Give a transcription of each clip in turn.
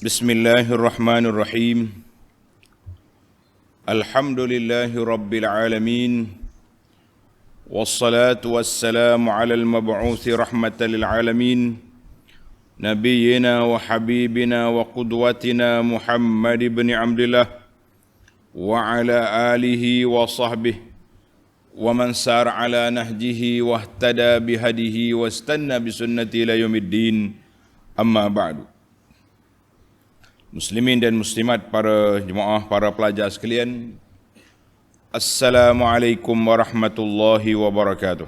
Bismillahirrahmanirrahim. Alhamdulillahi rabbil alamin. Wassalatu wassalamu ala al-mab'uthi rahmatan lil alamin. Nabiyyina wa habibina wa qudwatina Muhammad ibn Abdillah wa ala alihi wa sahbihi wa man sar ala nahjihi wa ihtada bihadihi wa istanna bisunnati ila yaumiddin. Amma ba'du. Muslimin dan muslimat, para jemaah, para pelajar sekalian, Assalamualaikum warahmatullahi wabarakatuh.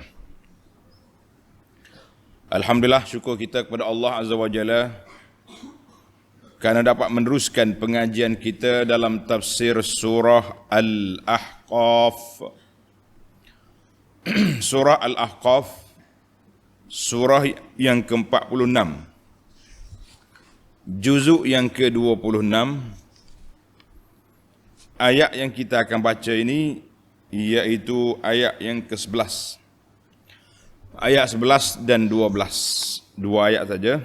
Alhamdulillah, syukur kita kepada Allah Azza wa Jalla kerana dapat meneruskan pengajian kita dalam tafsir surah Al-Ahqaf. Surah Al-Ahqaf, surah yang ke-46, juzuk yang ke-26. Ayat yang kita akan baca ini iaitu ayat yang ke-11. Ayat 11 dan 12. Dua ayat saja.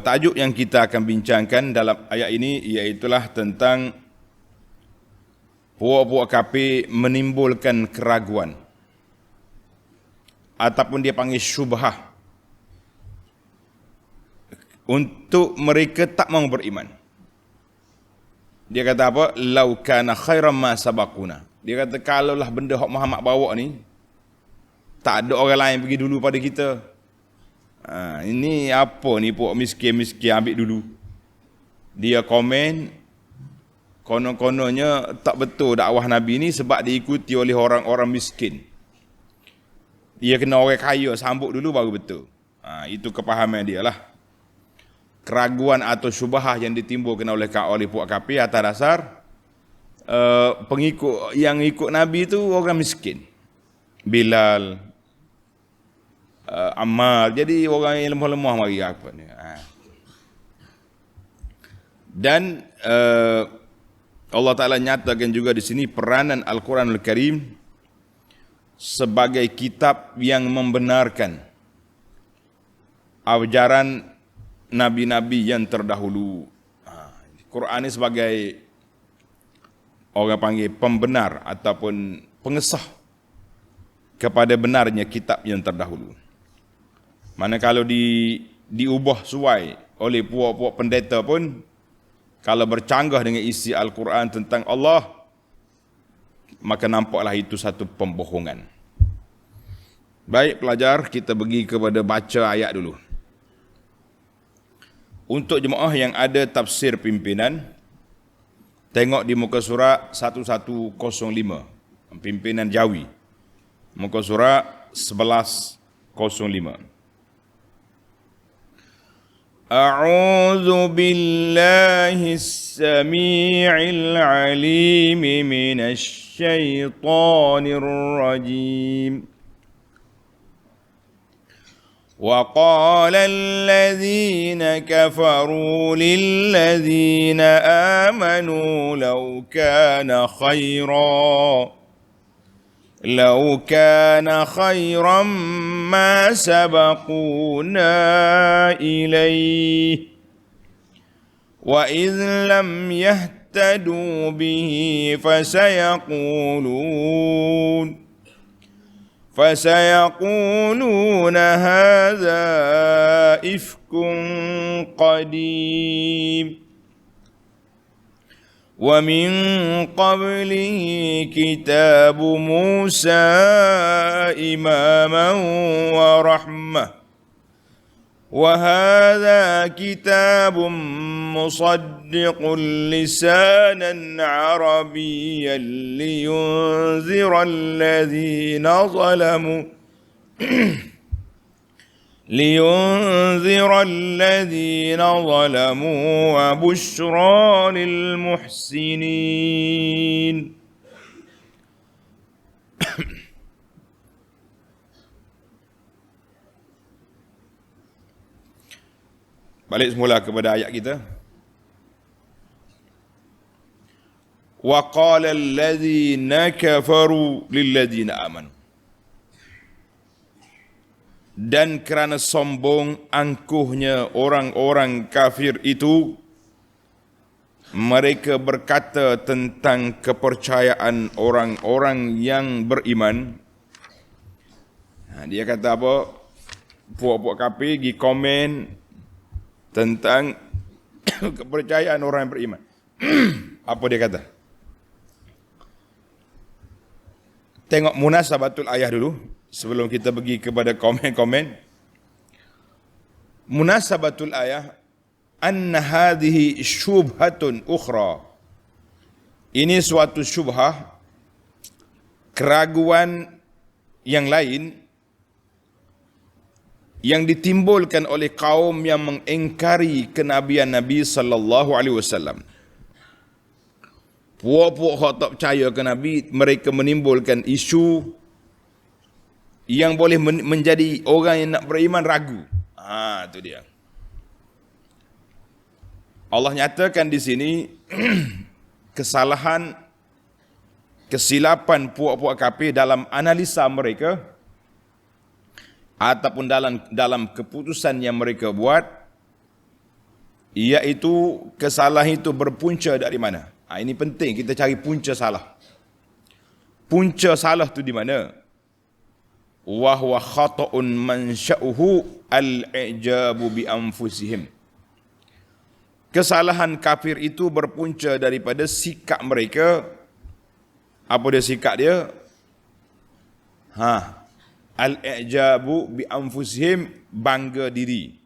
Tajuk yang kita akan bincangkan dalam ayat ini iaitulah tentang puak-puak kafir menimbulkan keraguan ataupun dia panggil syubhah untuk mereka tak mahu beriman. Dia kata apa? Lau kana khairan ma sabaquna. Dia kata kalaulah benda hak Muhammad bawa ni, tak ada orang lain pergi dulu pada kita. Ini apa ni puak miskin-miskin ambil dulu. Dia komen, konon-kononnya tak betul dakwah Nabi ni sebab diikuti oleh orang-orang miskin. Dia kena orang kaya sambut dulu baru betul. Itu kepahaman dia lah. Keraguan atau syubhah yang ditimbulkan oleh puak kafir atas dasar pengikut yang ikut Nabi itu orang miskin. Bilal, Ammar, jadi orang yang lemah-lemah mari apa ni. Dan Allah Ta'ala nyatakan juga di sini peranan Al-Quranul Karim sebagai kitab yang membenarkan ajaran Nabi-Nabi yang terdahulu. Quran ini sebagai orang panggil pembenar ataupun pengesah kepada benarnya kitab yang terdahulu. Mana kalau diubah suai oleh puak-puak pendeta pun, kalau bercanggah dengan isi Al-Quran tentang Allah, maka nampaklah itu satu pembohongan. Baik pelajar, kita pergi kepada baca ayat dulu. Untuk jemaah yang ada tafsir pimpinan, tengok di muka surat 1105, pimpinan Jawi. Muka surat 1105. A'udzu billahis samii'il 'aliim minasy syaithaanir rajiim. وقال الذين كفروا للذين آمنوا لو كان خيرا ما سبقونا إليه وإذ لم يهتدوا به فسيقولون هذا إفك قديم ومن قبله كتاب موسى إماما ورحمة وهذا كتاب مصدق لسانا عربيا لينذر الذين ظلموا وبشرى للمحسنين. Balik semula kepada ayat kita. Wa qala allazina kafaru lillazina amanu. Dan kerana sombong angkuhnya orang-orang kafir itu, mereka berkata tentang kepercayaan orang-orang yang beriman. Dia kata apa? Puak-puak kafir pergi komen tentang kepercayaan orang yang beriman. Apa dia kata? Tengok munasabatul ayah dulu sebelum kita pergi kepada komen-komen. Munasabatul ayah, anna hadhihi syubhatun ukhra. Ini suatu syubhah, keraguan yang lain yang ditimbulkan oleh kaum yang mengingkari kenabian Nabi sallallahu alaihi wasallam. Puak-puak hak tak percaya ke Nabi, mereka menimbulkan isu yang boleh menjadi orang yang nak beriman ragu. Itu dia. Allah nyatakan di sini kesalahan, kesilapan puak-puak kafir dalam analisa mereka ataupun dalam keputusan yang mereka buat, iaitu kesalahan itu berpunca dari mana? Ini penting kita cari punca salah. Punca salah itu di mana? Wa huwa khata'un mansya'uhu al-i'jabu bi anfusihim. Kesalahan kafir itu berpunca daripada sikap mereka. Apa dia sikap dia? Al-i'jabu bi anfusihim, bangga diri.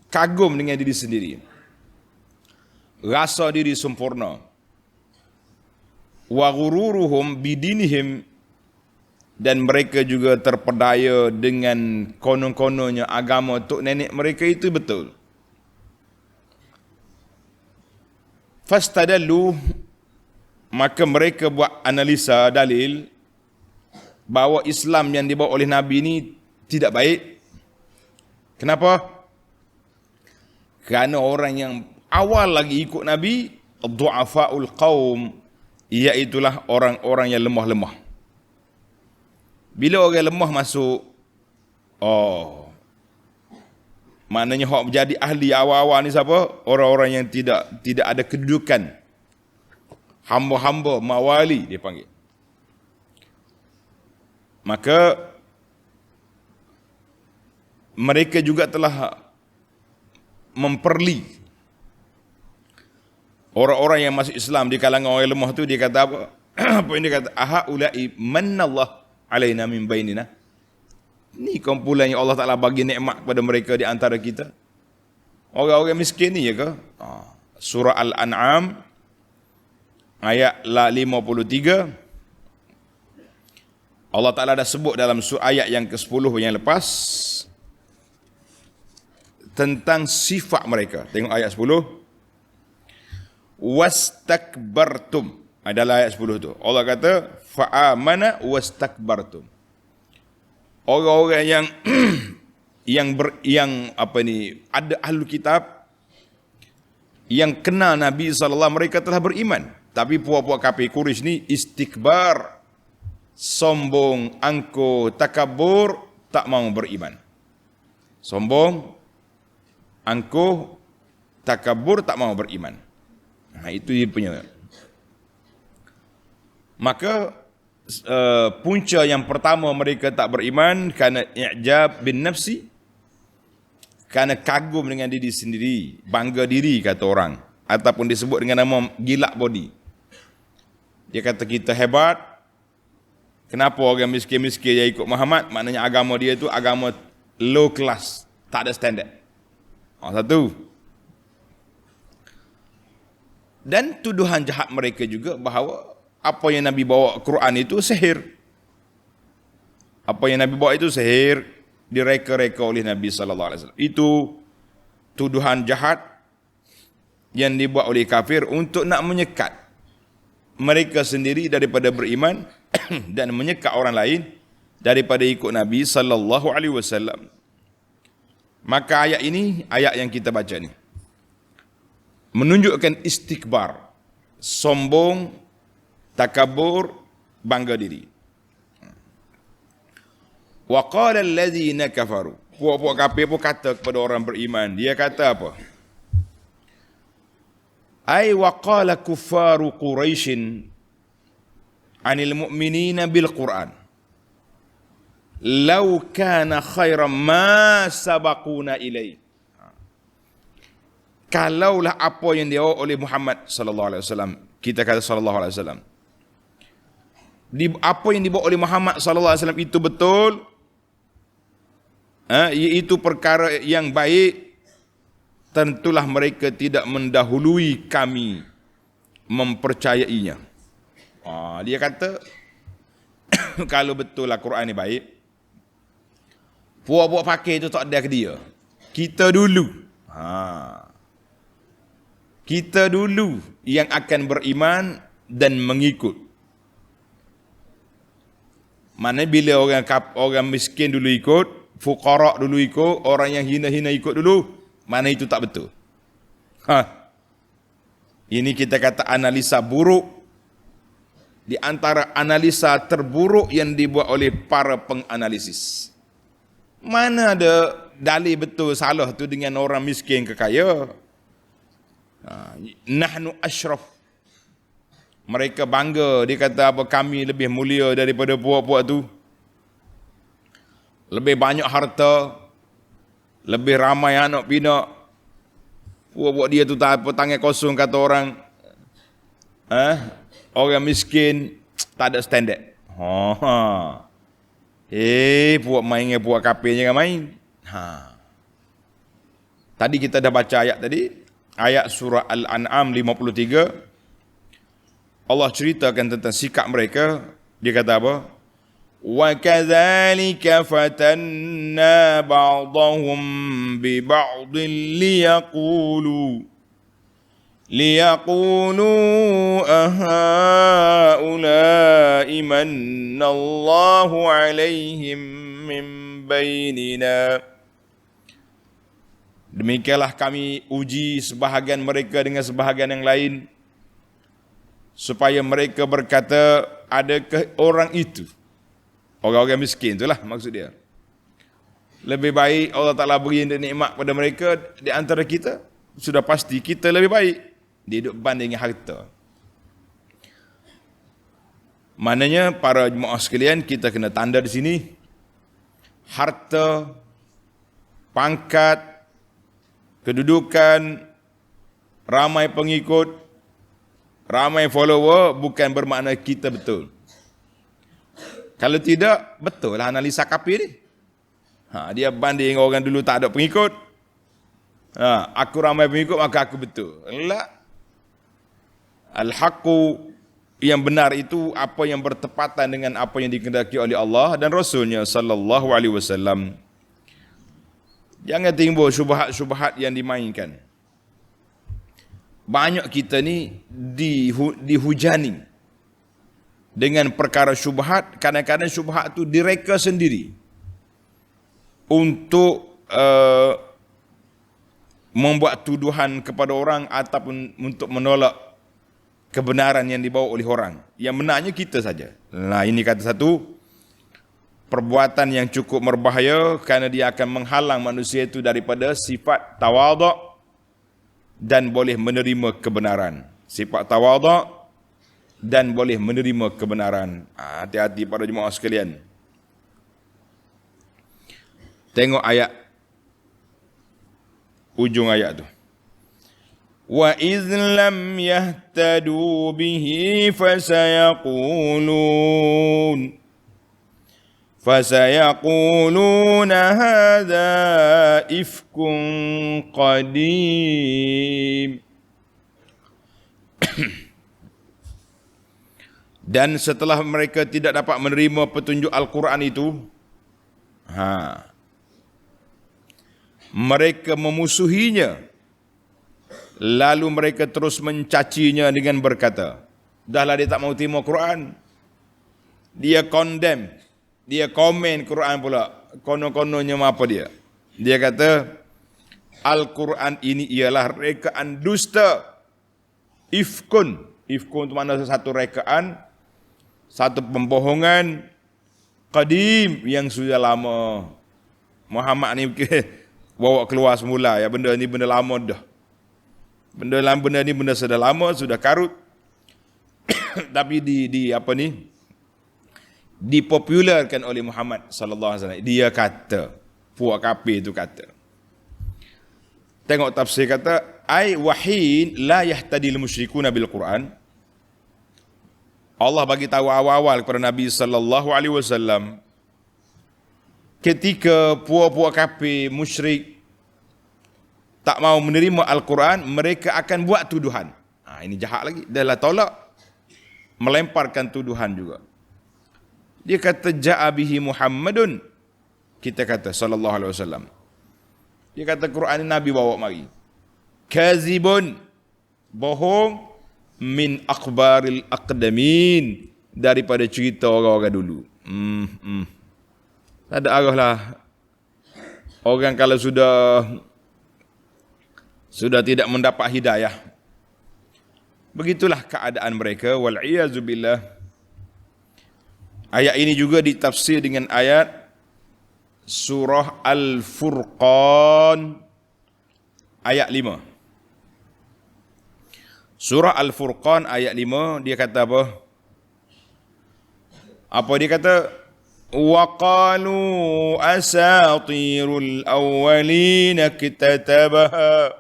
Kagum dengan diri sendiri. Rasa diri sempurna. Wa ghururuhum bidinihim, dan mereka juga terpedaya dengan konon-kononnya agama tok nenek mereka itu betul. Fastadallu, maka mereka buat analisa dalil bahawa Islam yang dibawa oleh Nabi ini tidak baik. Kenapa? Kerana orang yang awal lagi ikut Nabi, du'afaul qaum, iaitulah orang-orang yang lemah-lemah. Bila orang lemah masuk, maknanya hak menjadi ahli awal-awal ni siapa? Orang-orang yang tidak ada kedudukan. Hamba-hamba, mawali dia panggil. Maka mereka juga telah memperli orang-orang yang masuk Islam di kalangan orang lemah tu. Dia kata apa? Apa yang dia kata? Ahaulai manallah alaina min bainina. Ni kumpulan yang Allah Ta'ala bagi nikmat kepada mereka di antara kita. Orang-orang miskin ni ya ke? Surah Al-An'am ayat 53. Allah Ta'ala dah sebut dalam ayat yang ke-10 yang lepas tentang sifat mereka. Tengok ayat 10. Wastakbartum. Adalah ayat 10 tu. Allah kata fa'amana wastakbartum. Orang-orang yang ada ahlu kitab yang kenal Nabi SAW, mereka telah beriman. Tapi puak-puak kafir Quraisy ni istikbar, sombong, angkuh, takabur, tak mau beriman. Sombong, angkuh, takabur, tak mau beriman. Itu dia punya. Maka punca yang pertama mereka tak beriman kerana i'jab bin nafsi, kerana kagum dengan diri sendiri, bangga diri kata orang, ataupun disebut dengan nama gilak body. Dia kata kita hebat. Kenapa orang miskin-miskin yang ikut Muhammad? Maknanya agama dia itu agama low class, tak ada standard. Satu. Dan tuduhan jahat mereka juga bahawa apa yang Nabi bawa Quran itu sihir. Apa yang Nabi bawa itu sihir, direka-reka oleh Nabi sallallahu alaihi wasallam. Itu tuduhan jahat yang dibuat oleh kafir untuk nak menyekat mereka sendiri daripada beriman dan menyekat orang lain daripada ikut Nabi sallallahu alaihi wasallam. Maka ayat ini, ayat yang kita baca ni, menunjukkan istikbar, sombong, takabur, bangga diri. Wa qala allazina kafaru. Puak-puak kafir pun kata kepada orang beriman. Dia kata apa? Ai wa qala kuffaru Quraisyin anil mu'minina bil Qur'an. Lau kana khairan ma sabaquna ilaih. Kalaulah apa yang dibawa oleh Muhammad sallallahu alaihi wasallam, kita kata sallallahu alaihi wasallam, apa yang dibawa oleh Muhammad sallallahu alaihi wasallam itu betul, iaitu perkara yang baik, tentulah mereka tidak mendahului kami mempercayainya. Dia kata kalau betul Al-Quran ni baik, puak-puak pakai itu tak ada ke dia. Kita dulu. Kita dulu yang akan beriman dan mengikut. Mana bila orang miskin dulu ikut, fuqara dulu ikut, orang yang hina-hina ikut dulu, mana itu tak betul. Ini kita kata analisa buruk, di antara analisa terburuk yang dibuat oleh para penganalisis. Mana ada dalil betul salah tu dengan orang miskin ke kaya? Nahnu asyraf. Mereka bangga, dia kata apa, kami lebih mulia daripada puak-puak tu. Lebih banyak harta, lebih ramai anak pinak. Puak-puak dia tu tak apa, tangan kosong kata orang. Orang miskin tak ada standard. Puak main dengan puak kafir jangan main. Tadi kita dah baca ayat tadi. Ayat surah Al-An'am 53, Allah ceritakan tentang sikap mereka. Dia kata apa? Wa kadzalika fatanna ba'dahum bi ba'din liyaqulu ahaula'i mannallahu 'alaihim min bainina. Demikianlah kami uji sebahagian mereka dengan sebahagian yang lain, supaya mereka berkata, adakah orang itu, orang-orang miskin itulah maksud dia, lebih baik Allah Ta'ala beri nikmat pada mereka di antara kita? Sudah pasti kita lebih baik. Dia duduk banding dengan harta. Maknanya para jemaah sekalian, kita kena tanda di sini, harta, pangkat, kedudukan, ramai pengikut, ramai follower bukan bermakna kita betul. Kalau tidak, betul lah analisa kafir ni. Dia banding orang dulu tak ada pengikut. Aku ramai pengikut maka aku betul. La. Al-haqqu, yang benar itu apa yang bertepatan dengan apa yang dikehendaki oleh Allah dan Rasulnya sallallahu alaihi wasallam. Jangan timbul syubhat-syubhat yang dimainkan. Banyak kita ni dihujani dengan perkara syubhat. Kadang-kadang syubhat tu direka sendiri untuk membuat tuduhan kepada orang ataupun untuk menolak kebenaran yang dibawa oleh orang. Yang benarnya kita saja. Nah, ini kata satu, perbuatan yang cukup berbahaya kerana dia akan menghalang manusia itu daripada sifat tawaduk dan boleh menerima kebenaran. Sifat tawaduk dan boleh menerima kebenaran. Hati-hati para jemaah sekalian. Tengok ayat, ujung ayat tu. Wa iz lam yahtadu bihi فَسَيَقُولُونَ هَذَا إِفْكٌ قَدِيمٌ. Dan setelah mereka tidak dapat menerima petunjuk Al-Quran itu, mereka memusuhinya, lalu mereka terus mencacinya dengan berkata, dahlah dia tak mau terima Quran, dia condemn, dia komen Quran pula, konon-kononnya apa dia? Dia kata, Al-Quran ini ialah rekaan dusta. Ifkun. Ifkun itu makna satu rekaan, satu pembohongan, qadim yang sudah lama. Muhammad ni bawa keluar semula ya, benda ni benda lama dah. Benda ni benda sudah lama, sudah karut. Tapi dipopularkan oleh Muhammad sallallahu alaihi wasallam. Dia kata, puak kafir tu kata. Tengok tafsir kata, ai wahin la yahtadil musyrikuna bil Quran. Allah bagi tahu awal-awal kepada Nabi sallallahu alaihi wasallam ketika puak-puak kafir musyrik tak mau menerima Al-Quran, mereka akan buat tuduhan. Ini jahat lagi. Dia lah tolak, melemparkan tuduhan juga. Dia kata ja'a bihi Muhammadun. Kita kata sallallahu alaihi wasallam. Dia kata Quran ini Nabi bawa mari. Kazibun, bohong, min akhbaril aqdamin, daripada cerita orang-orang dulu. Ada arah lah. Orang kalau sudah tidak mendapat hidayah, begitulah keadaan mereka. Wal'iyazu billah. Ayat ini juga ditafsir dengan ayat surah Al-Furqan ayat 5. Surah Al-Furqan ayat 5, dia kata apa? Apa dia kata? Wa qalu asatirul awwalin iktatabaha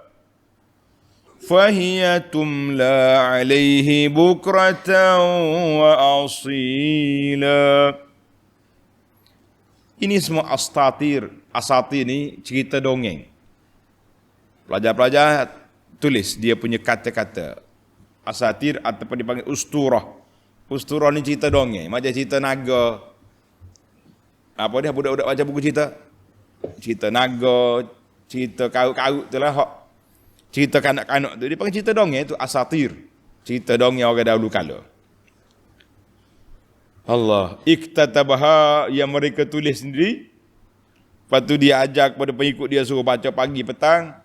fahiya tumla alaihi bukratan wa asila. Ini semua asatir ni cerita dongeng. Pelajar-pelajar tulis dia punya kata-kata. Asatir ataupun dipanggil usturah. Usturah ni cerita dongeng, macam cerita naga. Apa dia budak-budak baca buku cerita? Cerita naga, cerita karut-karut tu lah. Cerita kanak-kanak tu dia panggil cerita dongeng, tu asatir. Cerita dongeng orang dahulu kala. Allah, iktatabaha, yang mereka tulis sendiri. Lepas tu dia ajar kepada pengikut dia suruh baca pagi petang.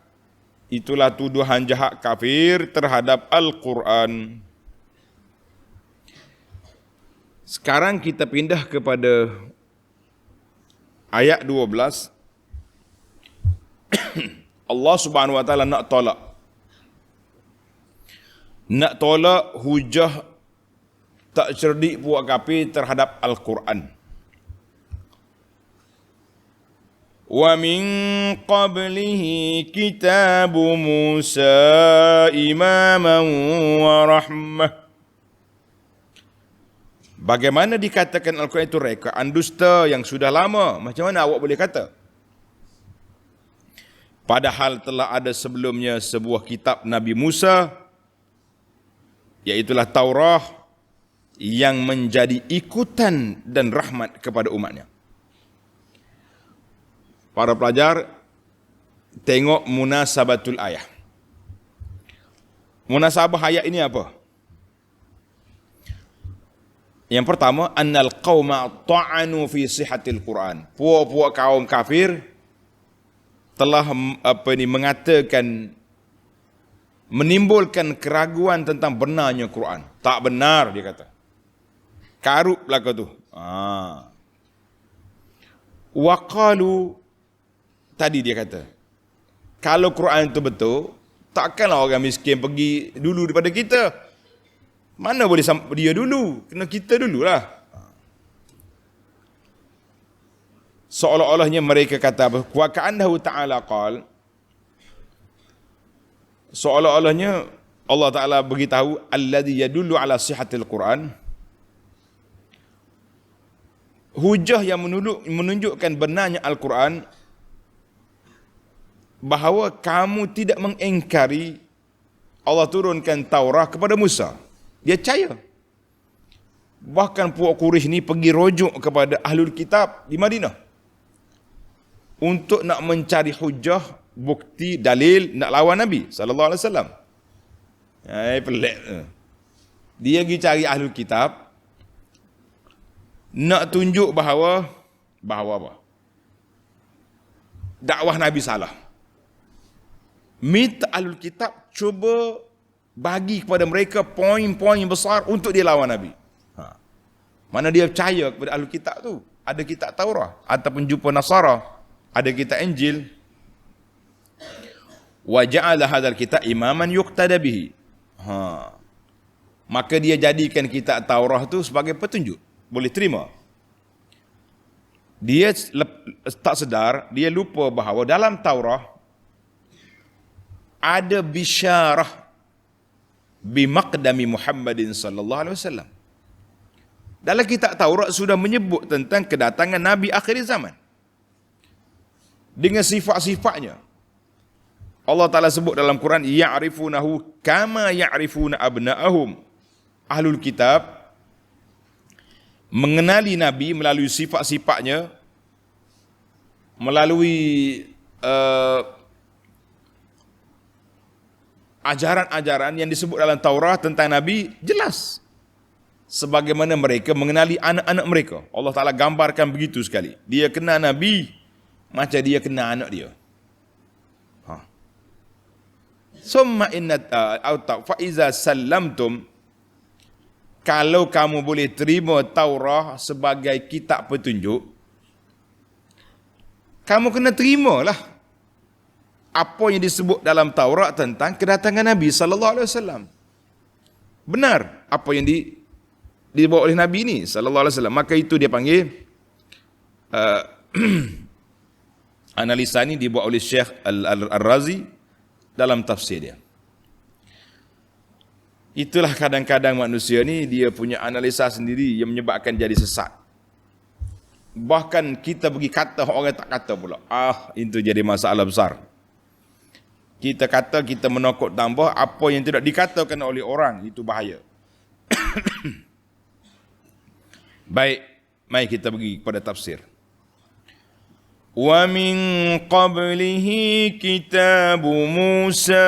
Itulah tuduhan jahat kafir terhadap Al-Quran. Sekarang kita pindah kepada ayat 12. Allah Subhanahu wa taala nak tolak hujah tak cerdik puak kafir terhadap Al-Quran. Wa min qablihi kitabu Musa imaman wa rahmah. Bagaimana dikatakan Al-Quran itu rekaan dusta yang sudah lama? Macam mana awak boleh kata? Padahal telah ada sebelumnya sebuah kitab Nabi Musa, iaitulah Taurah, yang menjadi ikutan dan rahmat kepada umatnya. Para pelajar, tengok munasabatul ayah. Munasabah ayat ini apa? Yang pertama, annal qauma ta'anu fi sihhatil Quran. Puak-puak kaum kafir telah mengatakan, menimbulkan keraguan tentang benarnya Quran. Tak benar dia kata. Karut belaka tu. Wa qalu, tadi dia kata, kalau Quran itu betul, takkanlah orang miskin pergi dulu daripada kita. Mana boleh dia dulu? Kena kita dululah. Seolah-olahnya mereka kata apa? Wa ka'annahu ta'ala qal. Seolah-olahnya Allah Ta'ala beritahu alladhi yadullu ala sihhatil Quran. Hujah yang menunjukkan benarnya Al-Quran, bahawa kamu tidak mengingkari Allah turunkan Taurah kepada Musa. Dia percaya. Bahkan puak Quraisy ni pergi rujuk kepada Ahlul Kitab di Madinah untuk nak mencari hujah, bukti, dalil nak lawan Nabi sallallahu alaihi wasallam. Pelik. Dia pergi cari Ahlul Kitab nak tunjuk bahawa apa? Dakwah Nabi salah. Minta Ahlul Kitab cuba bagi kepada mereka poin-poin besar untuk dia lawan Nabi. Mana dia percaya kepada Ahlul Kitab tu? ada kitab Taurah, ataupun jumpa Nasara, ada kitab Injil. Wa ja'ala hadzal kitab imaman yuqtada bihi. Maka dia jadikan kitab Taurah tu sebagai petunjuk, boleh terima. Dia tak sedar, dia lupa bahawa dalam Taurah ada bisyarah bimaqdami Muhammadin sallallahu alaihi wasallam. Dalam kitab Taurat sudah menyebut tentang kedatangan Nabi akhir zaman dengan sifat-sifatnya. Allah Ta'ala sebut dalam Quran, ya'rifunahu kama ya'rifuna abna'ahum. Ahlul kitab mengenali Nabi melalui sifat-sifatnya, melalui ajaran-ajaran yang disebut dalam Taurat tentang Nabi, jelas. Sebagaimana mereka mengenali anak-anak mereka. Allah Ta'ala gambarkan begitu sekali. Dia kenal Nabi macam dia kenal anak dia. Summa inna fa iza sallamtum, kalau kamu boleh terima Taurah sebagai kitab petunjuk, kamu kena terimalah apa yang disebut dalam Taurat tentang kedatangan Nabi sallallahu alaihi wasallam. Benar apa yang dibawa oleh Nabi ni sallallahu alaihi wasallam. Maka itu dia panggil analisa ni dibuat oleh Syekh Al-Razi dalam tafsir dia. Itulah kadang-kadang manusia ni dia punya analisa sendiri yang menyebabkan jadi sesat. Bahkan kita bagi kata orang tak kata pula. Itu jadi masalah besar. Kita kata, kita menokok tambah apa yang tidak dikatakan oleh orang, itu bahaya. Baik, mari kita pergi kepada tafsir. Wa min qablihi kitabu Musa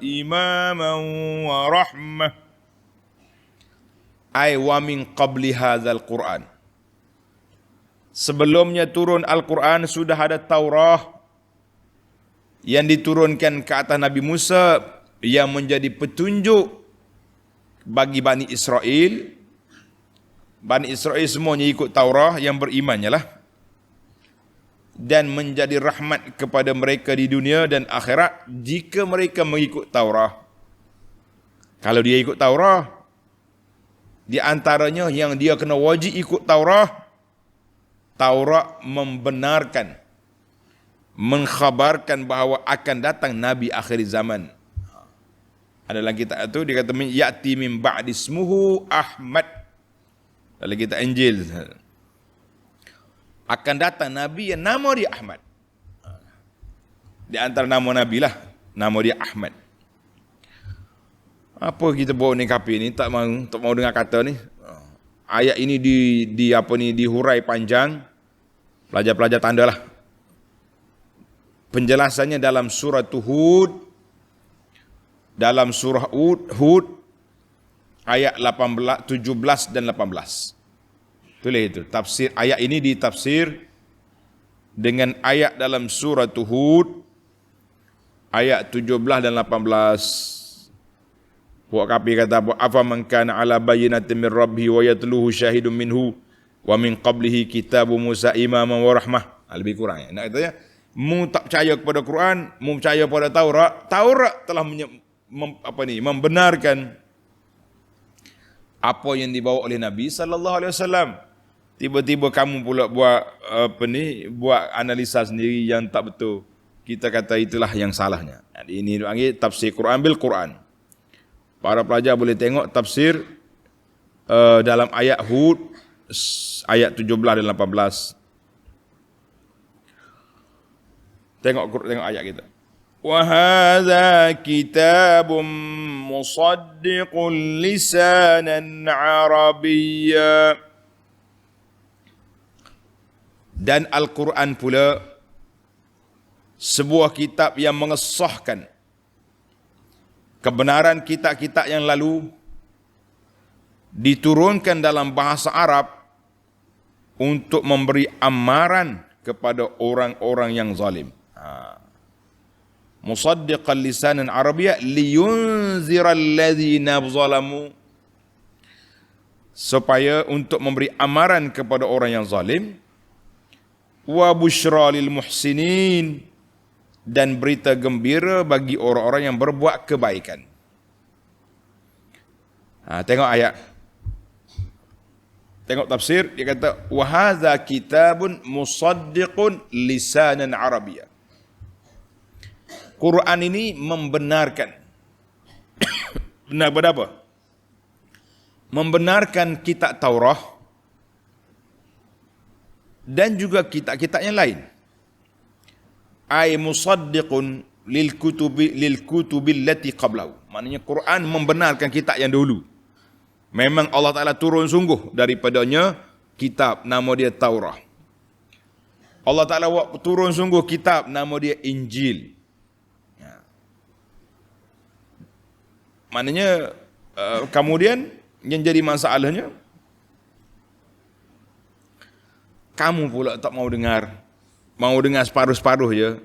imaman wa rahmah. Ay wa min qabli hadzal Quran. Sebelumnya turun Al-Quran sudah ada Taurah yang diturunkan ke atas Nabi Musa yang menjadi petunjuk bagi Bani Israel. Bani Israel semuanya ikut Taurah, yang berimannya lah. Dan menjadi rahmat kepada mereka di dunia dan akhirat jika mereka mengikut Taurah. Kalau dia ikut Taurah, di antaranya yang dia kena wajib ikut Taurah, Taurat membenarkan, mengkhabarkan bahawa akan datang Nabi akhir zaman. Dalam kitab itu dia kata ya'ti min ba'di ismuhu Ahmad. Dalam kitab Injil akan datang Nabi yang nama dia Ahmad. Di antara nama Nabi lah, nama dia Ahmad. Apa kita bawa ni kafir ni tak mau dengar kata ni. Ayat ini dihurai panjang. Pelajar-pelajar tandalah. Penjelasannya dalam surah Hud, dalam surah Hud ayat 18, 17 dan 18. Tulis itu. Tafsir ayat ini ditafsir dengan ayat dalam surah Hud ayat 17 dan 18. Buat kapi kata apa man kana ala bayyinatin min rabbih wa yatluhu syahidun minhu wa min qablihi kitabu Musa imaman wa rahmah. Lebih kurang ya. Nak katanya mu tak percaya kepada Quran, mu percaya pada Taurat. Taurat telah membenarkan apa yang dibawa oleh Nabi sallallahu alaihi wasallam. Tiba-tiba kamu pula buat analisa sendiri yang tak betul. Kita kata itulah yang salahnya. Ini panggil tafsir Quran bil Quran. Para pelajar boleh tengok tafsir dalam ayat Hud ayat 17 dan 18. Tengok ayat kita. Wa hadza kitabun musaddiqul lisanan arabiyya. Dan Al-Quran pula sebuah kitab yang mengesahkan kebenaran kitab-kitab yang lalu, diturunkan dalam bahasa Arab untuk memberi amaran kepada orang-orang yang zalim. Musaddiqan lisanan arabiyya liyunzira alladhina zalamu. supaya untuk memberi amaran kepada orang yang zalim, wa busyra lil muhsinin, dan berita gembira bagi orang-orang yang berbuat kebaikan. Tengok ayat. Tengok tafsir, dia kata wa hadza kitabun musaddiqun lisanan arabiyyah. Quran ini membenarkan. Benar apa? Membenarkan kitab Taurah dan juga kitab-kitab yang lain. Ay musaddiqun lil kutubi allati qablahu. Maknanya Quran membenarkan kitab yang dahulu. Memang Allah Ta'ala turun sungguh daripadanya kitab, nama dia Taurah. Allah Ta'ala turun sungguh kitab, nama dia Injil. Maknanya kemudian yang jadi masalahnya, kamu pula tak mau dengar separuh-separuh je.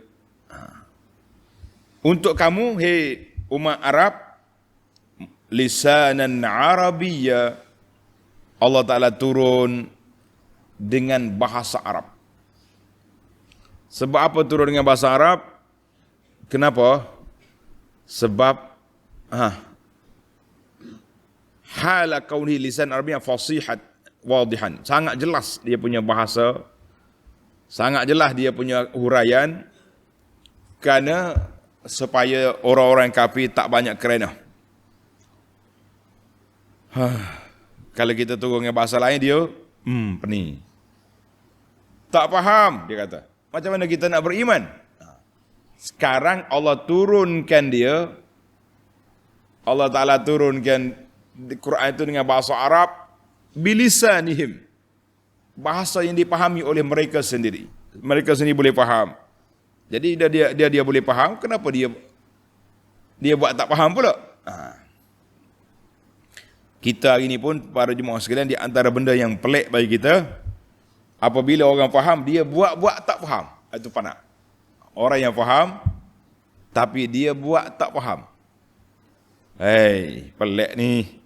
Untuk kamu, hei umat Arab, lisanan Arabiyya, Allah Ta'ala turun dengan bahasa Arab. Sebab apa turun dengan bahasa Arab? Kenapa? Sebab hala kauni lisan Arabiyya fasihat wadihan. Sangat jelas dia punya bahasa, sangat jelas dia punya huraian, kerana supaya orang-orang kafir tak banyak kerana. Kalau kita turun dengan bahasa lain, dia pening, tak faham, dia kata. Macam mana kita nak beriman? Sekarang Allah turunkan dia, Allah Ta'ala turunkan Quran itu dengan bahasa Arab, bilisanihim, bahasa yang dipahami oleh mereka sendiri. Mereka sendiri boleh faham. Jadi dia boleh faham, kenapa dia buat tak faham pula? Kita hari ini pun, para jemaah sekalian, di antara benda yang pelik bagi kita, apabila orang faham, dia buat tak faham. Itu panak. Orang yang faham, tapi dia buat tak faham. Hei, pelik ni.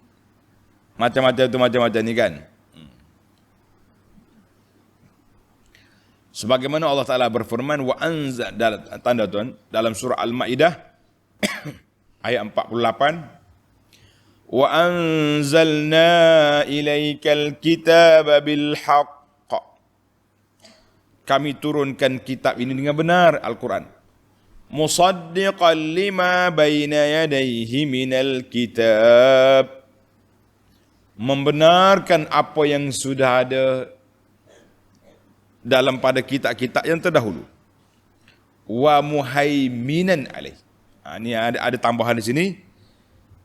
Macam-macam ni kan. Sebagaimana Allah Ta'ala berfirman, wa anzal, tanda tuan, dalam surah Al-Ma'idah, ayat 48, wa anzalna ilaikal kitaba bil haqq. Kami turunkan kitab ini dengan benar, Al-Quran. Musaddiqan lima baina yadayhi minal kitab. Membenarkan apa yang sudah ada dalam pada kitab-kitab yang terdahulu. Wa muhaiminan alaih. Ini ada tambahan di sini.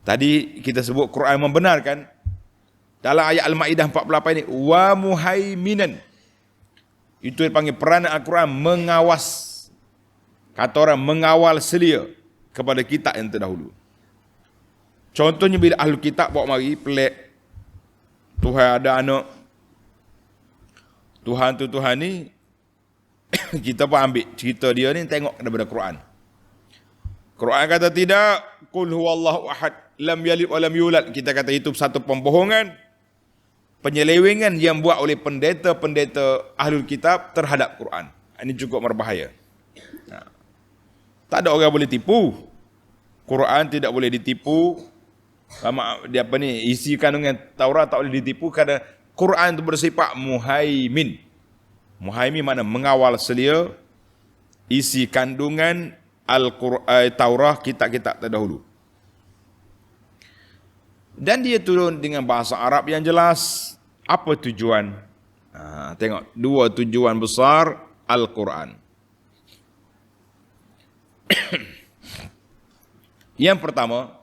Tadi kita sebut Quran membenarkan. Dalam ayat Al-Ma'idah 48 ini, wa muhaiminan. Itu dipanggil peranan Al-Quran mengawas. Kata orang mengawal selia kepada kitab yang terdahulu. Contohnya bila ahli kitab bawa mari pelik, Tuhan ada anak, Tuhan tu Tuhan ni, kita pun ambil cerita dia ni, tengok daripada Quran. Quran kata tidak, qul huwallahu ahad, lam yalid wa lam yulad. Kita kata itu satu pembohongan, penyelewengan yang buat oleh pendeta-pendeta ahlul kitab terhadap Quran. Ini cukup berbahaya. Tak ada orang boleh tipu. Quran tidak boleh ditipu. Dia apa ni, isi kandungan Taurat tak boleh ditipu, kerana Quran itu bersifat muhaimin. Muhaimin makna mengawal selia isi kandungan Al-Quran, Taurah, kitab-kitab terdahulu. Dan dia turun dengan bahasa Arab yang jelas. Apa tujuan? Tengok, dua tujuan besar Al-Quran. Yang pertama,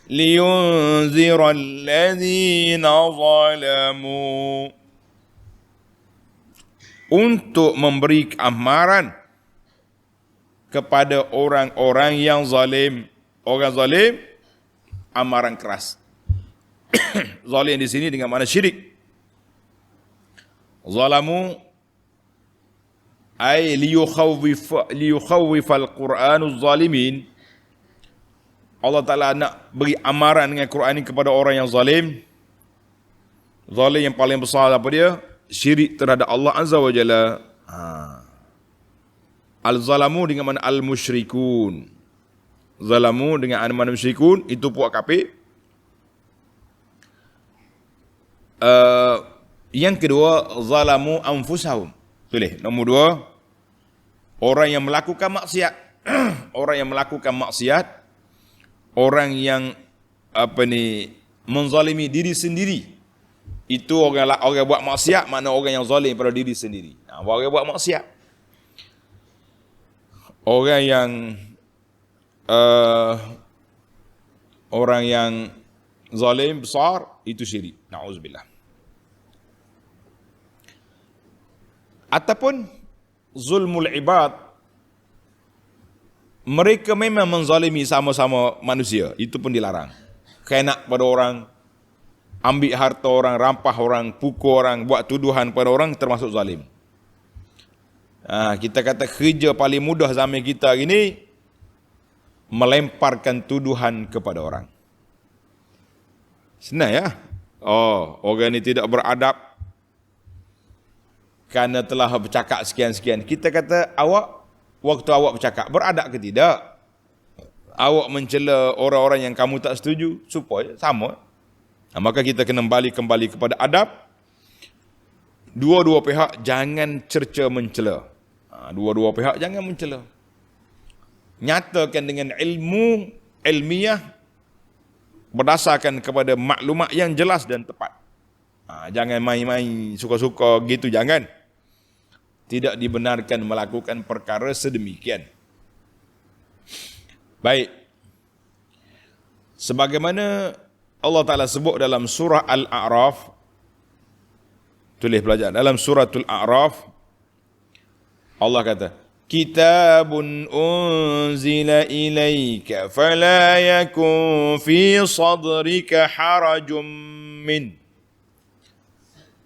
liyunzira alladhina zalamu, untuk memberi amaran kepada orang-orang yang zalim. Orang zalim, amaran keras. Zalim di sini dengan makna syirik. Zalamu ay liyukhawwifal Qur'anuz zalimin. Allah Ta'ala nak beri amaran dengan Quran ini kepada orang yang zalim, Zalim yang paling besar apa dia? Syirik terhadap Allah Azza wa Jalla. Al-zalamu dengan mana al-musyrikun. Zalamu dengan mana musyrikun, itu puak kafir. Yang kedua, zalamu anfusahum. Tulis, nombor 2, orang yang melakukan maksiat. Orang yang melakukan maksiat, orang yang menzalimi diri sendiri. Itu orang buat maksiat, makna orang yang zalim pada diri sendiri. Orang buat maksiat. Orang yang zalim besar itu syirik. Na'udzubillah. Ataupun zulmul ibad, mereka memang menzalimi sama-sama manusia, itu pun dilarang. Khianat pada orang, ambil harta orang, rampah orang, pukul orang, buat tuduhan pada orang, termasuk zalim. Kita kata kerja paling mudah zaman kita ini, melemparkan tuduhan kepada orang. Senang ya? Orang ini tidak beradab kerana telah bercakap sekian-sekian. Kita kata, waktu awak bercakap, beradab ke tidak? Awak mencela orang-orang yang kamu tak setuju, supaya sama. Maka kita kena kembali kepada adab. Dua-dua pihak jangan cerca mencela. Dua-dua pihak jangan mencela. Nyatakan dengan ilmiah, berdasarkan kepada maklumat yang jelas dan tepat. Jangan main-main suka-suka gitu, jangan. Tidak dibenarkan melakukan perkara sedemikian. Baik. Sebagaimana Allah Ta'ala sebut dalam surah Al-A'raf, tulis pelajar, dalam suratul A'raf, Allah kata, Kitabun unzila ilaika fala yakun fi sadrika harajum min.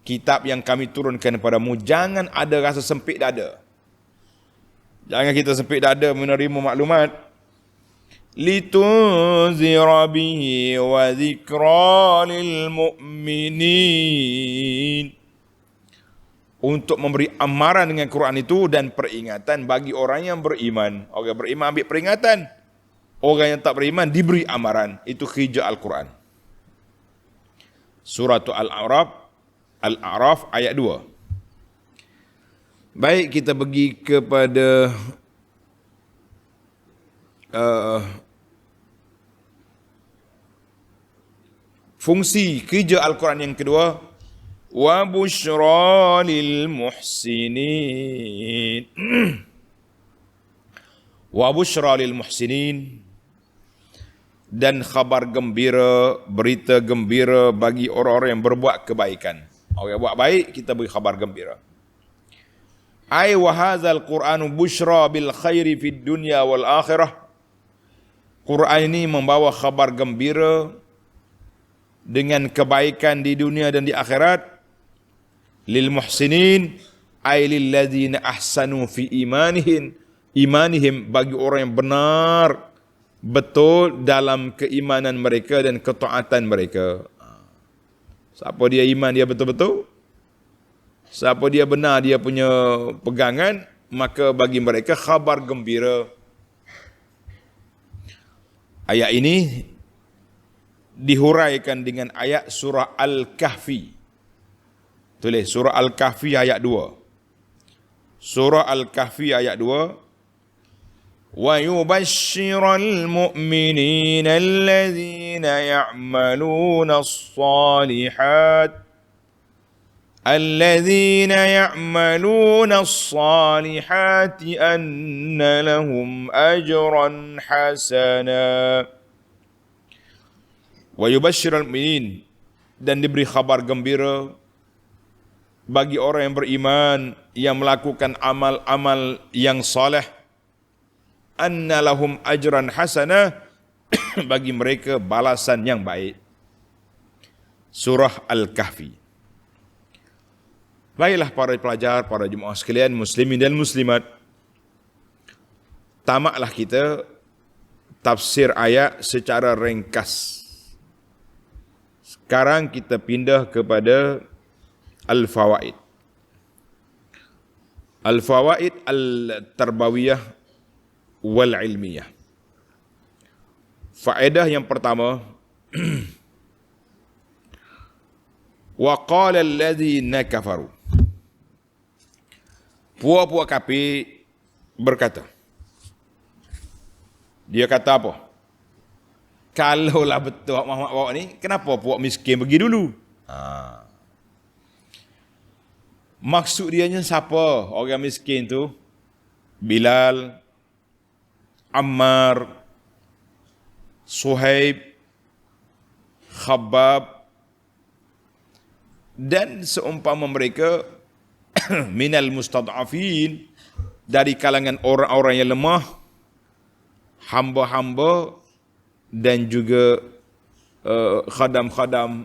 Kitab yang kami turunkan kepadamu, jangan ada rasa sempit dada. Jangan kita sempit dada menerima maklumat. Litunzira bihi wa zikra lil mu'minin. Untuk memberi amaran dengan Quran itu dan peringatan bagi orang yang beriman. Orang beriman ambil peringatan. Orang yang tak beriman diberi amaran. Itu kerja Al-Quran. Surah Al-A'raf ayat 2. Baik, kita pergi kepada fungsi kerja Al-Quran yang kedua. Wa busyra lil muhsinin. Wa busyra lil muhsinin, dan khabar gembira, berita gembira bagi orang-orang yang berbuat kebaikan. Orang yang buat baik, kita beri khabar gembira. Ai wa hadzal Qur'anu busyra bil khairi fid dunya wal akhirah. Quran ini membawa khabar gembira dengan kebaikan di dunia dan di akhirat. Lil muhsinin ay lil ladzina ahsanu fi imanihim, bagi orang yang benar betul dalam keimanan mereka dan ketaatan mereka. Siapa dia iman, dia betul-betul. Siapa dia benar, dia punya pegangan, maka bagi mereka khabar gembira. Ayat ini dihuraikan dengan ayat surah Al-Kahfi. Tulis surah Al-Kahfi ayat 2. Surah Al-Kahfi ayat 2. Wa yubashshiral mu'minina alladhina ya'maluna as-salihat anna lahum ajran hasana. Wa yubashshiral mu'minin, dan diberi khabar gembira bagi orang yang beriman yang melakukan amal-amal yang saleh, anna lahum ajran hasanah, bagi mereka balasan yang baik. Surah Al-Kahfi. Baiklah para pelajar, para jemaah sekalian, muslimin dan muslimat, tamaklah kita tafsir ayat secara ringkas. Sekarang kita pindah kepada al-fawaid. Al-fawaid al-tarbawiyah wal ilmiyah. Faedah yang pertama, wa qala alladhina kafaru. Puak-puak kafir berkata. Dia kata apa? Kalaulah betul Muhammad bawa ni, kenapa puak miskin pergi dulu? Maksud dianya siapa orang miskin tu? Bilal, Ammar, Suhaib, Khabbab dan seumpama mereka minal mustad'afin, dari kalangan orang-orang yang lemah, hamba-hamba dan juga khadam-khadam.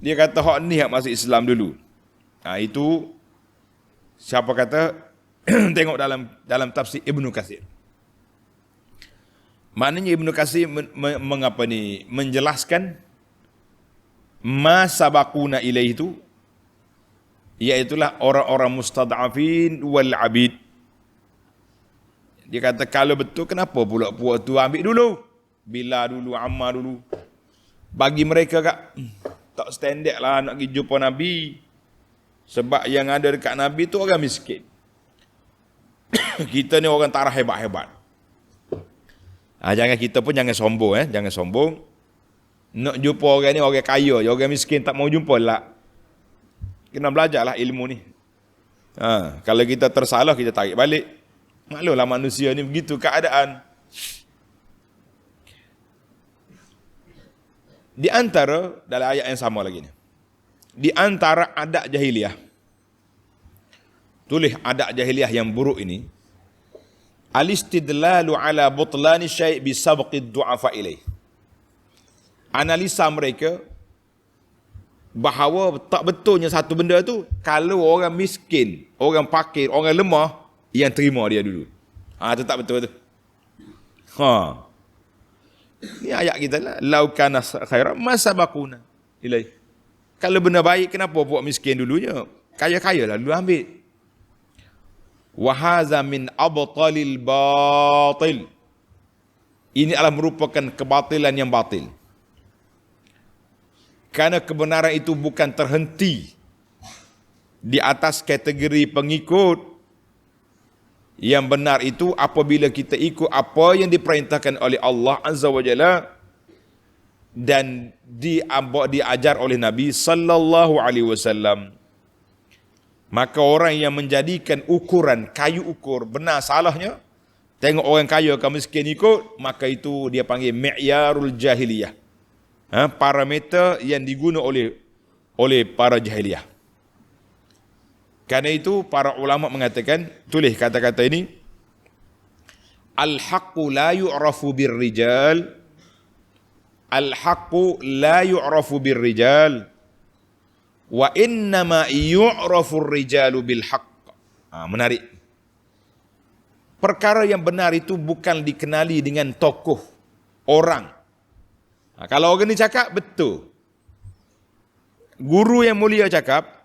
Dia kata hak ni hak masuk Islam dulu. Itu siapa kata? Tengok dalam tafsir Ibnu Katsir. Maknanya Ibnu Katsir mengapa ni menjelaskan ma sabaquna ilaih itu, iaitulah orang-orang mustad'afin wal abid. Dia kata kalau betul, kenapa pula puak tu ambil dulu? Bila dulu, Ammar dulu. Bagi mereka tak standard lah nak pergi jumpa Nabi. Sebab yang ada dekat Nabi tu orang miskin. Kita ni orang tarah hebat-hebat. Jangan kita pun jangan sombong. Jangan sombong. Nak jumpa orang ni orang kaya je, orang miskin tak mau jumpa lah. Kena belajarlah ilmu ni. Kalau kita tersalah, kita tarik balik. Maklumlah manusia ni begitu keadaan. Di antara, dalam ayat yang sama lagi ni, di antara adat jahiliyah, tulis adat jahiliyah yang buruk ini, al-istidlalu ala butlani syai' bi sabqid du'afa ilaih. Analisa mereka bahawa tak betulnya satu benda tu kalau orang miskin, orang fakir, orang lemah yang terima dia dulu. Itu tak betul tu. Ni ayat kita lah. Lau kana khairan ma sabaquna ilaih. Kalau benda baik, kenapa buat miskin dulunya? Kaya-kaya lah dulu ambil. Wa hadza min abtalil batil. Ini adalah merupakan kebatilan yang batil. Karena kebenaran itu bukan terhenti di atas kategori pengikut. Yang benar itu apabila kita ikut apa yang diperintahkan oleh Allah Azza wa Jalla dan diajar oleh Nabi sallallahu alaihi wasallam. Maka orang yang menjadikan ukuran kayu ukur benar salahnya, tengok orang kaya ke miskin ikut, maka itu dia panggil mi'yarul jahiliyah. Parameter yang diguna oleh para jahiliyah. Karena itu para ulama mengatakan, tulis kata-kata ini, al-haqqu la yu'rafu birrijal, al-haqqu la yu'rafu birrijal, wa innama yu'rafu rijalu bil haqq. Menarik. Perkara yang benar itu bukan dikenali dengan tokoh orang. Kalau orang ni cakap, betul. Guru yang mulia cakap,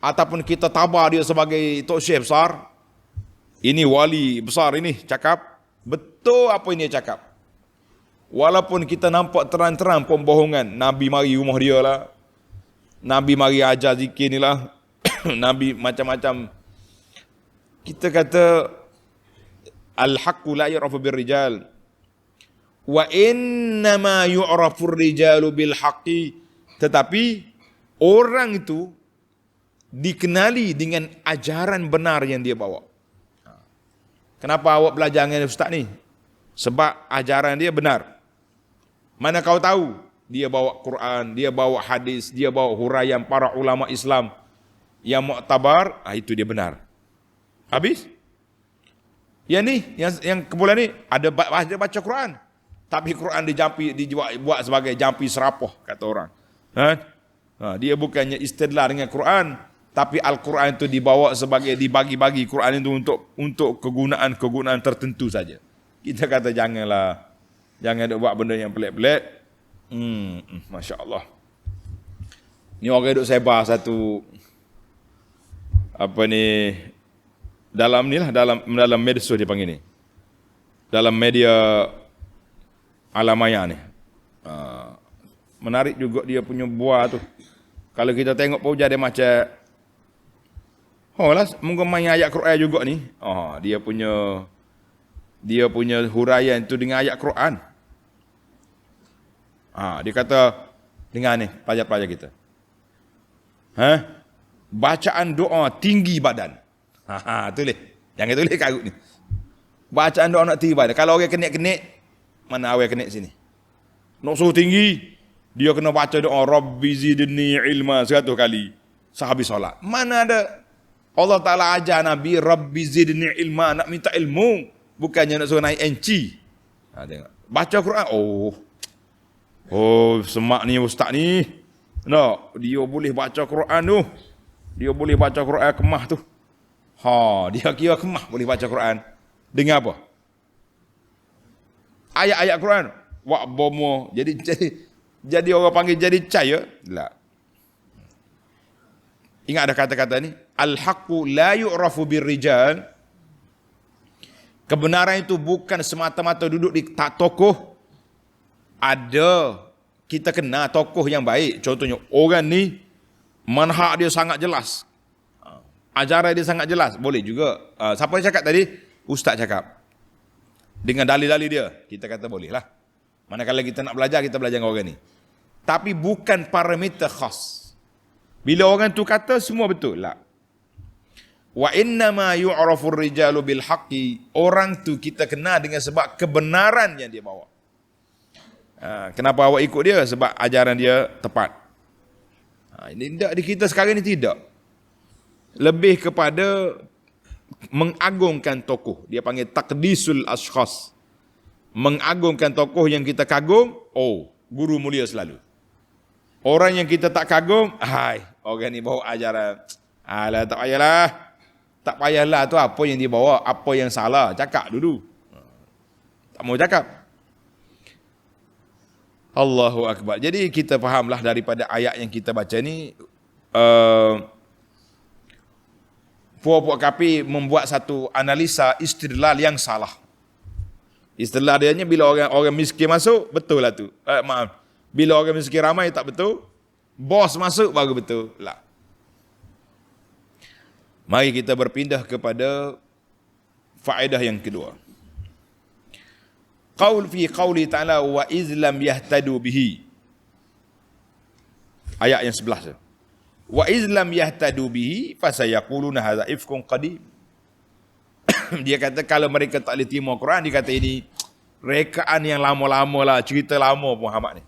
ataupun kita tabah dia sebagai tok syekh besar, ini wali besar ini cakap, betul apa ini dia cakap. Walaupun kita nampak terang-terang pembohongan, Nabi mari rumah dia lah, Nabi mari ajar zikir ni lah, Nabi macam-macam. Kita kata, al-haqqu la yu'rafu birrijal, wa innama yu'rafu rijalu bil haqqi. Tetapi orang itu dikenali dengan ajaran benar yang dia bawa. Kenapa awak belajar dengan ustaz ni? Sebab ajaran dia benar. Mana kau tahu? Dia bawa Quran, dia bawa hadis, dia bawa huraian para ulama Islam yang muktabar, itu dia benar. Habis? Yang ni, yang kebulan ni ada baca Quran, tapi Quran dibuat sebagai jampi serapah kata orang. Dia bukannya istidlal dengan Quran, tapi Al-Quran itu dibawa sebagai dibagi-bagi Quran itu untuk kegunaan tertentu saja. Kita kata jangan buat benda yang pelik-pelik. Masya Allah. Ni orang duk sebar satu apa ni dalam ni lah dalam medsos dia panggil ni. Dalam media alamaya ni. Menarik juga dia punya buah tu. Kalau kita tengok pun jadi macam lah, mungkin main ayat Quran juga ni. Dia punya huraian tu dengan ayat Quran. Dia kata dengan ni pelajar-pelajar kita. Bacaan doa tinggi badan. Tulis. Jangan tulis karut ni. Bacaan doa nak tinggi badan. Kalau orang kenik-kenik, mana awal kenik sini? Nak suruh tinggi, dia kena baca doa Rabbi zidni ilma 100 kali sehabis solat. Mana ada Allah Ta'ala ajar Nabi Rabbi zidni ilma, nak minta ilmu, bukannya nak suruh naik enci. Tengok. Baca Quran, semak ni ustaz ni. Dia boleh baca Quran tu. Dia boleh baca Quran kemah tu. Dia kira kemah boleh baca Quran. Dengan apa? Ayat-ayat Quran. Wak bomo. Jadi orang panggil jadi caya. Tak. Ingat ada kata-kata ni. Al-haqqu la yu'rafu birrijal. Kebenaran itu bukan semata-mata duduk di tak tokoh. Ada. Kita kena tokoh yang baik. Contohnya, orang ni manhaj dia sangat jelas. Ajaran dia sangat jelas. Boleh juga. Siapa yang cakap tadi? Ustaz cakap. Dengan dalil-dalil dia. Kita kata boleh lah. Manakala kita nak belajar, kita belajar dengan orang ni. Tapi bukan parameter khas. Bila orang tu kata, semua betul lah. Wa innama yu'rafur rijalu bil haqqi. Orang tu kita kenal dengan sebab kebenaran yang dia bawa. Kenapa awak ikut dia? Sebab ajaran dia tepat. Ini tidak di kita sekarang ni tidak. Lebih kepada mengagungkan tokoh. Dia panggil taqdisul ashkhas. Mengagungkan tokoh yang kita kagum, guru mulia selalu. Orang yang kita tak kagum, orang ni bawa ajaran. Tak payahlah. Tak payahlah tu apa yang dia bawa, apa yang salah, cakap dulu. Tak mau cakap. Allahu Akbar. Jadi kita fahamlah daripada ayat yang kita baca ni, puak-puak kafir membuat satu analisa istidlal yang salah. Istidlal dia bila orang miskin masuk, betul lah tu. Bila orang miskin ramai tak betul, bos masuk baru betul lah. Mari kita berpindah kepada faedah yang kedua. Qaul fi qauli ta'ala wa izlam yahtadu bihi. Ayat yang 11 tu. Wa izlam yahtadu bihi fasayaquluna hadza ifkun qadim. Dia kata kalau mereka tak boleh terima Quran, dia kata ini rekaan yang lama-lama lah, cerita lama Muhammad ni.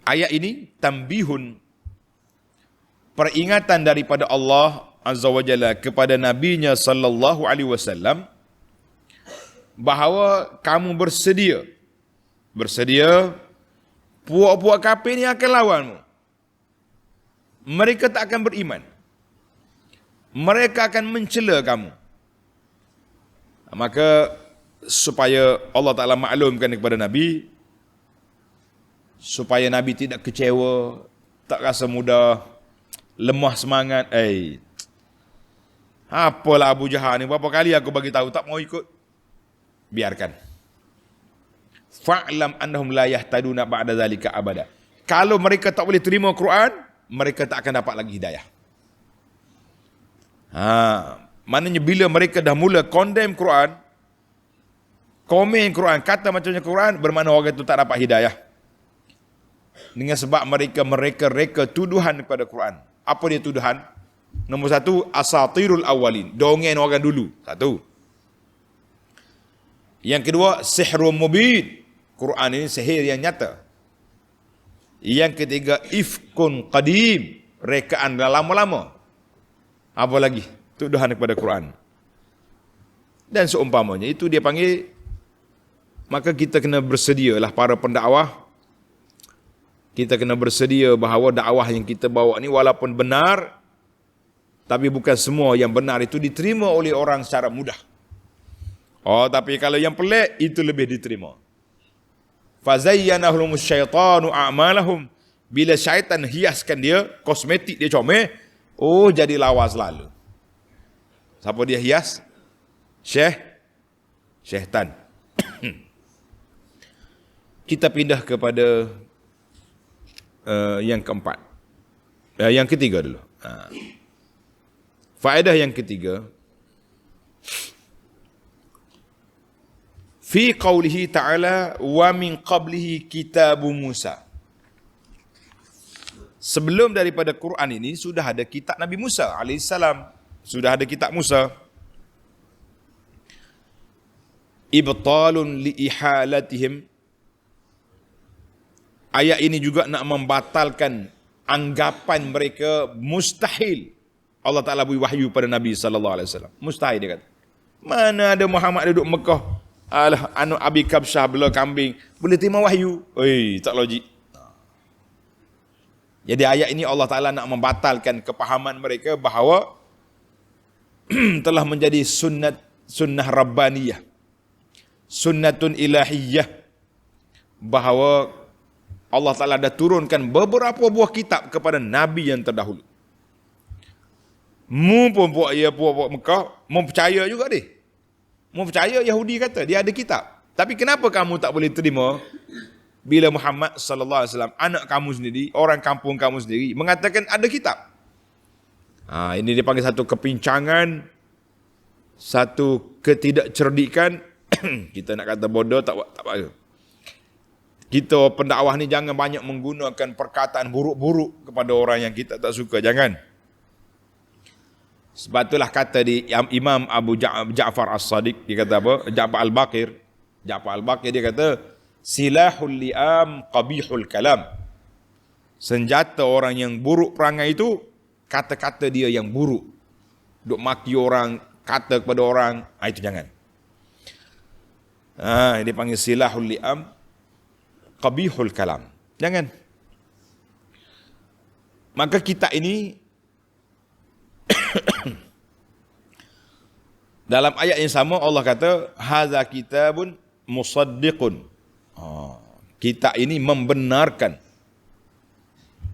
Ayat ini tambihun, peringatan daripada Allah Azza wa Jalla kepada nabinya sallallahu alaihi wasallam bahawa kamu bersedia puak-puak kafir ni akan lawanmu. Mereka tak akan beriman. Mereka akan mencela kamu. Maka supaya Allah Ta'ala maklumkan kepada Nabi, supaya Nabi tidak kecewa, tak rasa mudah, lemah semangat. Apalah Abu Jahal ni, berapa kali aku bagi tahu tak mau ikut. Biarkan. Fa'lam annahum la yahtaduna ba'da zalika abada. Kalau mereka tak boleh terima Quran, mereka tak akan dapat lagi hidayah. Maknanya bila mereka dah mula condemn Quran, komen Quran, kata macamnya Quran, bermakna orang itu tak dapat hidayah. Dengan sebab mereka reka tuduhan kepada Quran. Apa dia tuduhan? Nombor satu, asatirul awalin, dongeng orang dulu. Satu. Yang kedua, sihrul mubin. Quran ini sihir yang nyata. Yang ketiga, ifkun qadim, rekaan dah lama-lama. Apa lagi? Tuduhan kepada Quran. Dan seumpamanya, itu dia panggil, maka kita kena bersedialah para pendakwah. Kita kena bersedia bahawa dakwah yang kita bawa ni walaupun benar, tapi bukan semua yang benar itu diterima oleh orang secara mudah. Tapi kalau yang pelik, itu lebih diterima. Fazayyanahum syaitanu a'malahum. Bila syaitan hiaskan dia, kosmetik dia comel, oh jadi lawa selalu. Siapa dia hias? Syaitan. Kita pindah kepada yang keempat. Yang ketiga dulu. Faedah yang ketiga. Fi qawlihi ta'ala wa min qablihi kitabu Musa. Sebelum daripada Quran ini sudah ada kitab Nabi Musa alaihissalam. Sudah ada kitab Musa. Ibtalun li ihalatihim. Ayat ini juga nak membatalkan anggapan mereka mustahil Allah Ta'ala beri wahyu pada Nabi SAW. Mustahil dia kata. Mana ada Muhammad duduk Mekah, alah, Abi Kabsyah bela kambing, boleh terima wahyu. Tak logik. Jadi ayat ini Allah Ta'ala nak membatalkan kepahaman mereka bahawa telah menjadi sunnah Rabbaniyah, sunnatun ilahiyah, bahawa Allah Ta'ala dah turunkan beberapa buah kitab kepada Nabi yang terdahulu. Mu pun puak Mekah, mu percaya juga dia. Mu percaya Yahudi kata dia ada kitab. Tapi kenapa kamu tak boleh terima bila Muhammad sallallahu alaihi wasallam, anak kamu sendiri, orang kampung kamu sendiri mengatakan ada kitab? Ini dia panggil satu kepincangan, satu ketidakcerdikan. Kita nak kata bodoh tak apa. Kita pendakwah ni jangan banyak menggunakan perkataan buruk-buruk kepada orang yang kita tak suka. Jangan. Sebab itulah kata di Imam Abu Ja'far As-Sadiq, dia kata apa? Ja'far Al-Baqir dia kata, silahul li'am qabihul kalam. Senjata orang yang buruk perangai itu kata-kata dia yang buruk. Duk maki orang, kata kepada orang, itu jangan. Dia panggil silahul li'am qabihul kalam. Jangan. Maka kita ini dalam ayat yang sama Allah kata hadza kitabun musaddiqun. Kita ini membenarkan.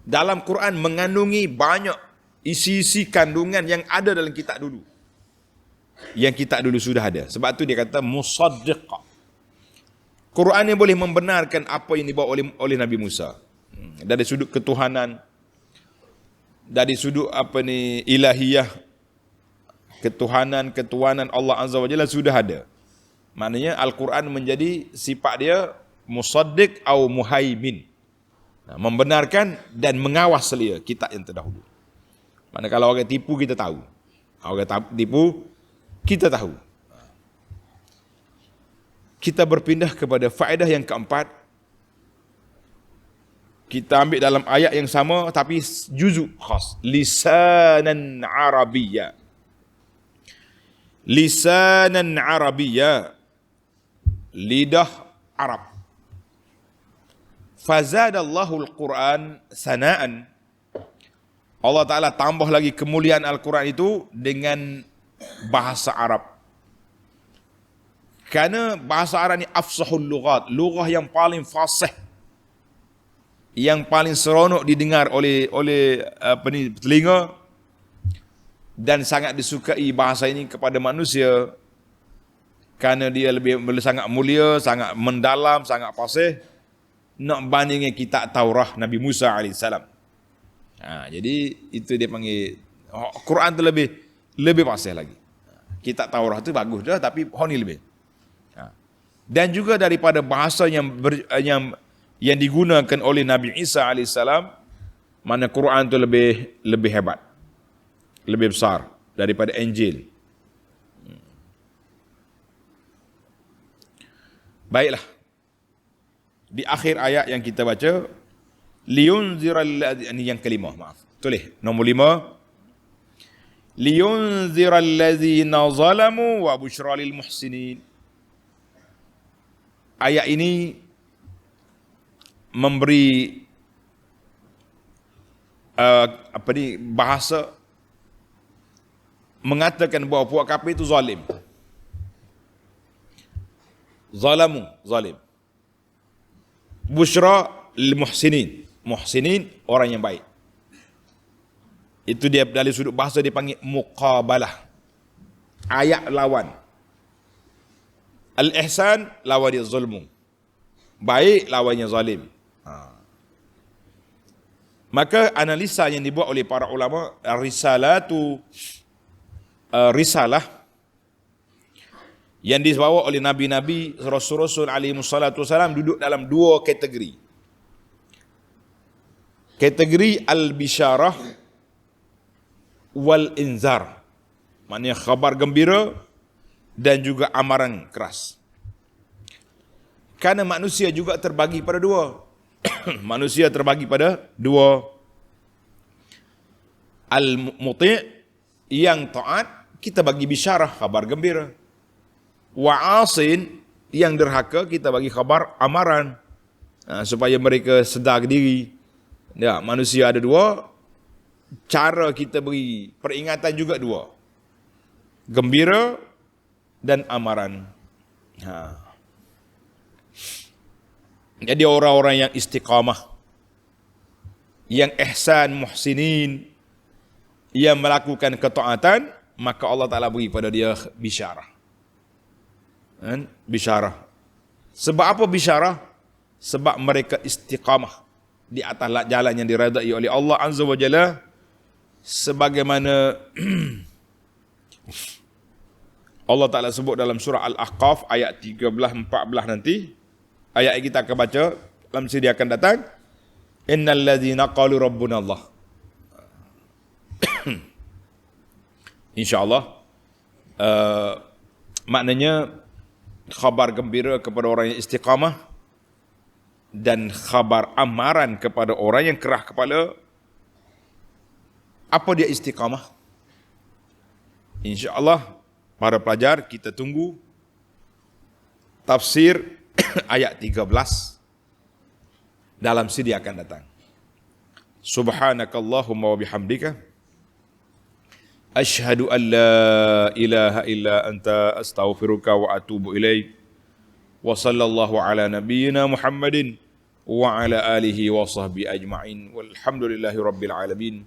Dalam Quran mengandungi banyak isi-isi kandungan yang ada dalam kitab dulu. Yang kitab dulu sudah ada. Sebab tu dia kata musaddiq. Quran yang boleh membenarkan apa yang dibawa oleh Nabi Musa. Dari sudut ketuhanan, dari sudut ilahiyah, ketuhanan Allah Azza wa Jalla sudah ada. Maknanya Al-Quran menjadi sifat dia musaddiq atau muhaimin. Membenarkan dan mengawas selia kitab yang terdahulu. Mana kalau orang tipu kita tahu. Orang tipu kita tahu. Kita berpindah kepada faedah yang keempat. Kita ambil dalam ayat yang sama tapi juzuk khas. Lisanan Arabiyya. Lisanan Arabiyya. Lidah Arab. Fazadallahu al-Quran sana'an. Allah Ta'ala tambah lagi kemuliaan Al-Quran itu dengan bahasa Arab. Kerana bahasa Arab ni afsahul lughat, lughah yang paling fasih, yang paling seronok didengar oleh telinga, dan sangat disukai bahasa ini kepada manusia kerana dia lebih sangat mulia, sangat mendalam, sangat fasih, nak bandingkan kitab Taurah Nabi Musa AS. Jadi itu dia panggil Quran tu lebih fasih lagi. Kitab Taurah tu bagus dah tapi ni lebih. Dan juga daripada bahasa yang digunakan oleh Nabi Isa AS, mana Quran tu lebih hebat, lebih besar daripada Injil. Baiklah. Di akhir ayat yang kita baca, liyunziral, ini yang kelima, maaf. Tulis nombor 5. Liyunziral ladzina zalamu wa busyra lil muhsinin. Ayat ini memberi bahasa mengatakan bahawa puak kafir itu zalim. Zalamu, zalim. Busyra lil muhsinin. Muhsinin, orang yang baik. Itu dia dari sudut bahasa dipanggil muqabalah. Ayat lawan. Al-ihsan lawan dia zulmu. Baik lawannya zalim. Maka analisa yang dibuat oleh para ulama, risalah yang dibawa oleh nabi-nabi, rasul-rasul alaihi wassalatu wassalam duduk dalam dua kategori. Kategori al-bisyarah wal inzar. Maknanya khabar gembira dan juga amaran keras. Karena manusia juga terbagi pada dua. Manusia terbagi pada dua. Al-muti' yang taat, kita bagi bisyarah, khabar gembira. Wa'asin yang derhaka, kita bagi khabar amaran. Supaya mereka sedar diri. Ya, manusia ada dua. Cara kita beri peringatan juga dua. Gembira dan amaran. Jadi orang-orang yang istiqamah, yang ihsan, muhsinin, yang melakukan ketaatan, maka Allah Ta'ala beri pada dia bisyarah. Bisyarah. Sebab apa bisyarah? Sebab mereka istiqamah di atas jalan yang diredai oleh Allah Azza wa Jalla, sebagaimana Allah Ta'ala sebut dalam surah Al-Ahqaf ayat 13-14 nanti. Ayat yang kita akan baca dalam sidi akan datang. Innal ladzina qalu rabbuna Allah. InsyaAllah maknanya khabar gembira kepada orang yang istiqamah dan khabar amaran kepada orang yang kerah kepala. Apa dia istiqamah? InsyaAllah para pelajar kita tunggu tafsir ayat 13 dalam sidi akan datang. Subhanakallahumma wa bihamdika asyhadu an la ilaha illa anta astaghfiruka wa atubu ilaik. Wa sallallahu ala nabiyyina Muhammadin wa ala alihi wa sahbihi ajma'in. Walhamdulillahi rabbil alamin.